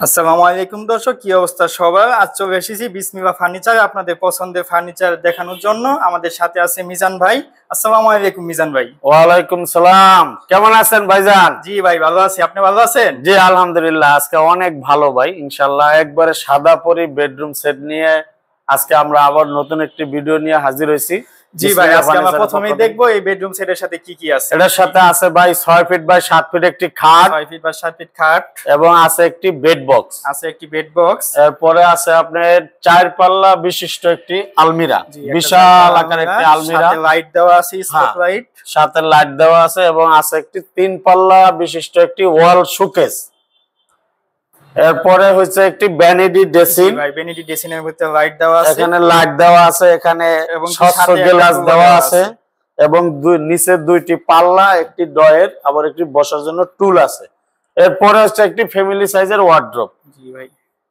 আসসালামু আলাইকুম দর্শক, কি অবস্থা সবার? আজ চলে এসেছি বিসমিল্লাহ ফার্নিচার আপনাদের পছন্দের ফার্নিচার দেখানোর জন্য। আমাদের সাথে আছে মিজান ভাই। আসসালামু আলাইকুম মিজান ভাই। ওয়ালাইকুম সালাম। কেমন আছেন ভাইজান? জি ভাই ভালো আছি, আপনি ভালো আছেন? জি আলহামদুলিল্লাহ, আজকে অনেক ভালো ভাই, ইনশাআল্লাহ। একবারে সাদা পরি বেডরুম সেট নিয়ে আজকে আমরা আবার নতুন একটি ভিডিও নিয়ে হাজির হয়েছি। জি ভাই, আজকে আমরা প্রথমেই দেখবো এই বেডরুম সেটের সাথে কি কি আছে। এটার সাথে আছে ভাই 6 ফিট বাই 7 ফিট একটি খাট, 6 ফিট বাই 7 ফিট খাট, এবং আছে একটি বেড বক্স। এরপরে আছে আপনার 4 পাল্লা বিশিষ্ট একটি আলমিরা, বিশাল আকারের একটি আলমিরা, সাথে লাইট দেওয়া আছে, স্পট লাইট, সাথে লাইট দেওয়া আছে, এবং আছে একটি 3 পাল্লা বিশিষ্ট একটি ওয়াল শোকেস। এরপরে হচ্ছে একটি ভ্যানিটি ড্রেসিং। ভাই ভ্যানিটি ড্রেসিং এর ভিতরে লাইট দেওয়া আছে, এখানে লাইট দেওয়া আছে, এখানে স্বচ্ছ গ্লাস দেওয়া আছে, এবং নিচে দুইটি পাল্লা, একটি ডয়ের, আবার একটি বসার জন্য টুল আছে। এরপরে হচ্ছে একটি ফ্যামিলি সাইজের ওয়ার্ড্রপ। জি ভাই,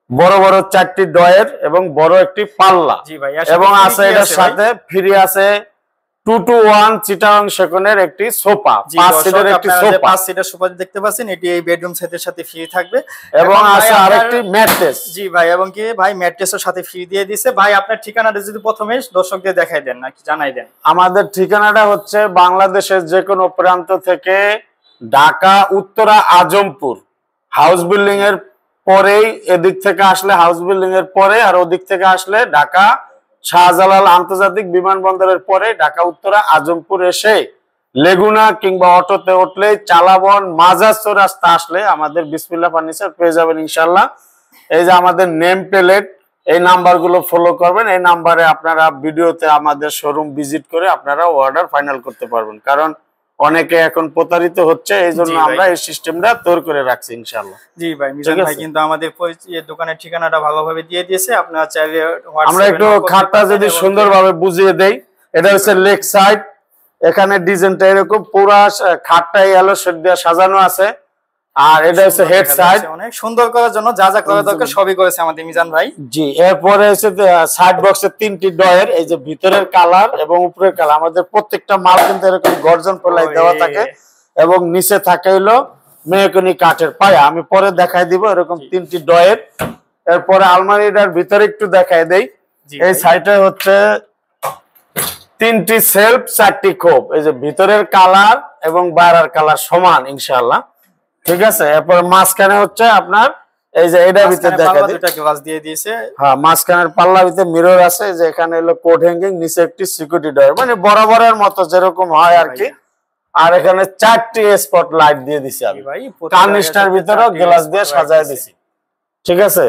বড় বড় 4টি ডয়ের এবং বড় একটি পাল্লা। জি ভাই, এবং আছে এটার সাথে ফ্রি আছে 2-to-1 চিটাগাং সেকনের একটি সোফা, 5 সিটের একটি সোফা। 5 সিটের সোফা দেখতে পাচ্ছেন, এটি এই বেডরুম সেটের সাথে ফ্রি থাকবে। এবং আছে আরেকটি ম্যাট্রেস। জি ভাই, এবং কি ভাই ম্যাট্রেসের সাথে ফ্রি দিয়ে দিয়েছে। ভাই আপনার ঠিকানাটা যদি প্রথমে দর্শকদের দেখাই দেন, নাকি জানাই দেন? আমাদের ঠিকানাটা হচ্ছে বাংলাদেশের যে কোনো প্রান্ত থেকে ঢাকা উত্তরা আজমপুর হাউস বিল্ডিং এর পরেই, এদিক থেকে আসলে হাউস বিল্ডিং এর পরে, আর ওদিক থেকে আসলে ঢাকা শাহজালাল আন্তর্জাতিক বিমানবন্দরের পরে ঢাকা উত্তরা আজমপুর এসে লেগুনা কিংবা অটোতে উঠলে চালাবন মাজার রাস্তা আসলে আমাদের বিসমিল্লাহ ফার্নিচার পেয়ে যাবেন ইনশাল্লাহ। এই যে আমাদের নেম প্লেট, এই নাম্বারগুলো ফলো করবেন। এই নাম্বারে আপনারা ভিডিওতে আমাদের শোরুম ভিজিট করে আপনারা অর্ডার ফাইনাল করতে পারবেন, কারণ অনেকে এখন প্রতারিত হচ্ছে, এই জন্য আমরা এই সিস্টেমটা তৈরি করে রাখছি ইনশাআল্লাহ। জি ভাই, মিজান ভাই কিন্তু আমাদের দোকানের ঠিকানাটা ভালোভাবে দিয়ে দিয়েছে। আপনারা চাইলে আমরা একটু খাটটা যদি সুন্দরভাবে বুঝিয়ে দেই। এটা হচ্ছে লেগ সাইড, এখানে ডিজাইনটা এরকম, পুরো খাটটা ইয়েলো শেড দিয়ে সাজানো আছে। আর এটা হচ্ছে হেড সাইড, অনেক সুন্দর করার জন্য যা যা করা দরকার সবই করেছে আমাদের মিজান ভাই। জি, এরপরে হচ্ছে সাইড বক্সের 3টি ডয়ের, এই যে ভিতরের কালার এবং উপরের কালার। আমাদের প্রত্যেকটা মাল কিন্তু এরকম গর্জন প্লাই দেওয়া থাকে, এবং নিচে থাকে হলো মেহগনি কাঠের পায়া। আমি পরে দেখাই দিব এরকম 3টি ডয়ের। এরপরে আলমারিটার ভিতরে একটু দেখাই দেই। এই সাইডে হচ্ছে 3টি সেলফ, 4টি খোপ। এই যে ভিতরের কালার এবং বাইরের কালার সমান ইনশাআল্লাহ, ঠিক আছে। এরপর মাঝখানে হচ্ছে আপনার এই যে এটার ভিতরে দেখা দিয়েছে, হ্যাঁ, মাঝখানের পাল্লার ভিতরে মিরর আছে। যে এখানে হলো কোড হ্যাঙ্গিং, নিচে একটি সিকিউরিটি ডোর, মানে বরাবরের মতো যেরকম হয় আর কি। আর এখানে 4টি স্পট লাইট দিয়ে দিছি আমি, কার্নিশটার ভিতরে গ্লাস দিয়ে সাজায় দিছি, ঠিক আছে।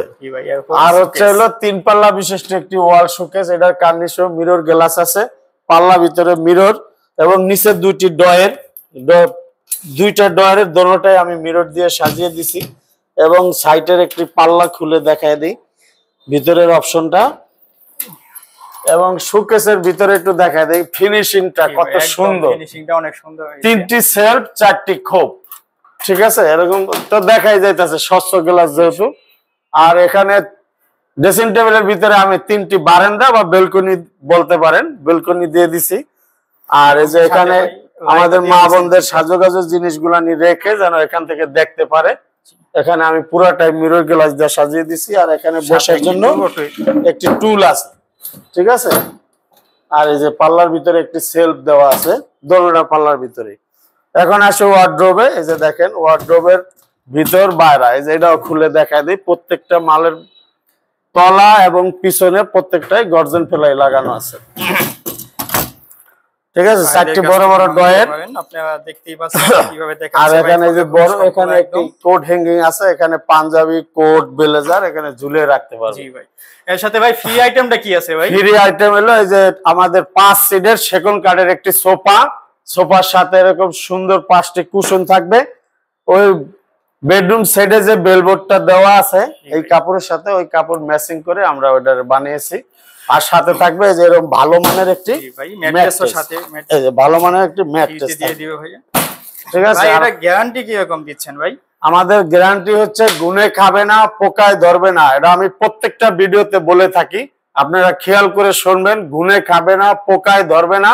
আর হচ্ছে হলো 3 পাল্লা বিশিষ্ট একটি ওয়াল শোকেস, এটার কার্নিশ ও মিরর গ্লাস আছে, পাল্লা ভিতরে মিরর, এবং নিচে 2টি ডয়ের, 2টা ডয়ারের দোনোটাই আমি মিরর দিয়ে সাজিয়ে দিছি। এবং সাইডের একটি পাল্লা খুলে দেখায় দিই ভিতরের অপশনটা, এবং শোকেসের ভিতরে একটু দেখায় দিই ফিনিশিংটা কত সুন্দর। ফিনিশিংটা অনেক সুন্দর। 3টি সেলফ, 4টি খোপ, ঠিক আছে। এরকম তো দেখাই যাইতেছে স্বচ্ছ গ্লাস যেহেতু। আর এখানে ড্রেসিং টেবিলের ভিতরে আমি 3টি বারান্দা বা বেলকনি বলতে পারেন, বেলকনি দিয়ে দিছি। আর এই যে এখানে আমাদের মা বোনদের সাজুগাজের জিনিসগুলা নিয়ে রেখে যেন এখান থেকে দেখতে পারে, এখানে আমি পুরোটাই মিরর গ্লাস দিয়ে সাজিয়ে দিছি। আর এখানে বসার জন্য একটি টুল আছে, ঠিক আছে। আর এই যে পাল্লার ভিতরে একটি সেলফ দেওয়া আছে, দোনোটা পাল্লার ভিতরে। এখন আসে ওয়ার্ড্রোবে। এই যে দেখেন ওয়ার্ড্রোবের ভিতর বাইরে, এই যে এটাও খুলে দেখায় দিই। প্রত্যেকটা মালের তলা এবং পিছনে প্রত্যেকটাই গর্জন ফেলাই লাগানো আছে, ঠিক আছে। 4টি বড় বড় ডয়ের, আপনারা দেখতেই পাচ্ছেন কিভাবে দেখাচ্ছে। আর এখানে যে বড়, এখানে একটি কোট হ্যাঙ্গিং আছে, এখানে পাঞ্জাবি কোট ব্লেজার এখানে ঝুলিয়ে রাখতে পারবেন। জি ভাই, এর সাথে ভাই ফ্রি আইটেমটা কি আছে ভাই? ফ্রি আইটেম হলো এই যে আমাদের 5 সিটের সেগুন কাঠের একটি সোফা, সোফার সাথে এরকম সুন্দর 5টি কুশন থাকবে। ওই বেডরুম সেটে যে বেলবোর্ডটা দেওয়া আছে এই কাপড়ের সাথে, ওই কাপড় ম্যাচিং করে আমরা ওটা বানিয়েছি। আর সাথে থাকবে যে এরকম ভালো মানের একটি ম্যাট্রেসের সাথে, এই যে ভালো মানের একটি ম্যাট্রেস দিয়ে দিবে ভাইয়া, ঠিক আছে। ভাই এটা গ্যারান্টি কি রকম দিচ্ছেন ভাই? আমাদের গ্যারান্টি হচ্ছে গুনে খাবে না, পোকায় ধরবে না। এটা আমি প্রত্যেকটা ভিডিওতে বলে থাকি, আপনারা খেয়াল করে শুনবেন। গুনে খাবে না, পোকায় ধরবে না,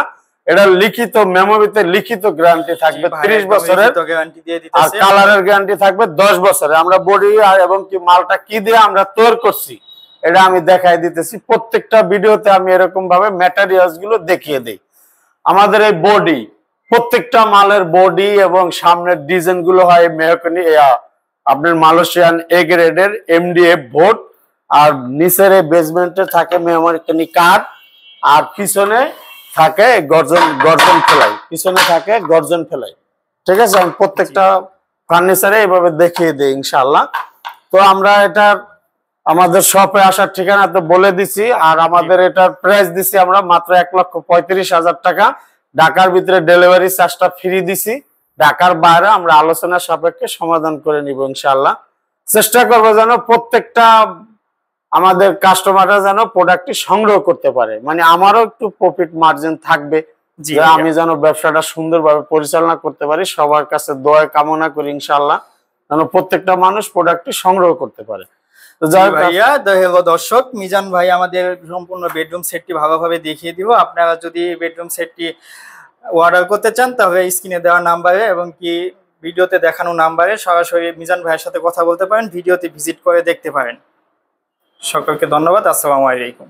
এটা লিখিত মেমোরিতে লিখিত গ্যারান্টি থাকবে 30 বছরের, গ্যারান্টি দিয়ে আর দিতেছে। কালারের গ্যারান্টি থাকবে 10 বছরের। আমরা বডি এবং কি মালটা কি দিয়ে আমরা তৈরি করছি এটা আমি দেখাই দিতেছি। প্রত্যেকটা ভিডিওতে আমি এরকম ভাবে ম্যাটেরিয়ালস গুলো দেখিয়ে দিই। আমাদের এই বডি, প্রত্যেকটা মালের বডি এবং সামনের ডিজাইন গুলো হয় মেহগনি, আপনার মালয়েশিয়ান এ গ্রেডের MDF বোর্ড, আর নিচের বেসমেন্টে থাকে মেহগনি কাঠ, আর পিছনে থাকে গর্জন ফেলাই, পিছনে থাকে গর্জন ফেলাই। ঠিক আছে, আমি প্রত্যেকটা ফার্নিচারে এইভাবে দেখিয়ে দিই ইনশাআল্লাহ। তো আমরা এটা আমাদের শপে আসার ঠিকানা তো বলে দিছি, আর আমাদের এটার প্রাইস দিছি আমরা মাত্র 1,35,000 টাকা। ঢাকার ভিতরে ডেলিভারি চার্জটা ফ্রি দিছি, ঢাকার বাইরে আমরা আলোচনা সাপেক্ষে সমাধান করে নিব ইনশাআল্লাহ। চেষ্টা করবো যেন প্রত্যেকটা আমাদের কাস্টমাররা যেন প্রোডাক্টটি সংগ্রহ করতে পারে, মানে আমারও একটু প্রফিট মার্জিন থাকবে, যে আমি যেন ব্যবসাটা সুন্দরভাবে পরিচালনা করতে পারি। সবার কাছে দোয়া কামনা করি ইনশাআল্লাহ যেন প্রত্যেকটা মানুষ প্রোডাক্টটি সংগ্রহ করতে পারে। তো যাই ভাইয়া, দর্শক, মিজান ভাই আমাদের সম্পূর্ণ বেডরুম সেটটি ভালোভাবে দেখিয়ে দিব। আপনারা যদি বেডরুম সেটটি অর্ডার করতে চান তাহলে স্ক্রিনে দেওয়া নাম্বারে এবং কি ভিডিওতে দেখানো নাম্বারে সরাসরি মিজান ভাইয়ের সাথে কথা বলতে পারেন, ভিডিওতে ভিজিট করে দেখতে পারেন। সকলকে ধন্যবাদ। আসসালামু আলাইকুম।